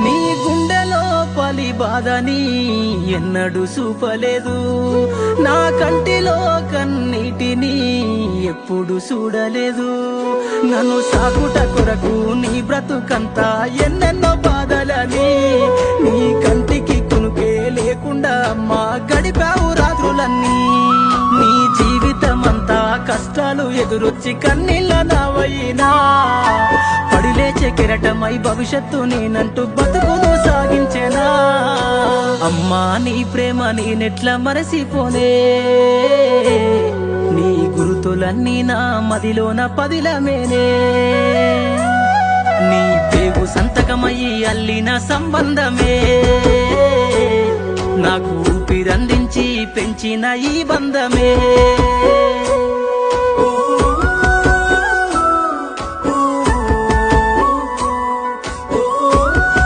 నీ గుండెలో పలి బాధని ఎన్నడూ చూపలేదు, నా కంటిలో కన్నీటిని ఎప్పుడు చూడలేదు. నన్ను సాకుట కొరకు నీ బ్రతుకంతా ఎన్నెన్నో బాధలని, నీ కంటికి కునుకే లేకుండా అమ్మా గడిపావు రాత్రులన్నీ. నీ జీవితమంతా కష్టాలు ఎదురొచ్చి కన్నీళ్ళ నావైనా, పడిలేచే కెరటమై భవిష్యత్తు నేనంటూ బతుకును సాగించేనా. అమ్మా నీ ప్రేమ నేనెట్లా మరసిపోనే, నీ గురుతులన్నీ నా మదిలోన పదిలమేనే. నీ పేగు సంతకమయ్యి అల్లిన సంబంధమే, నాకు ఊపిరందించి పెంచిన ఈ బంధమే.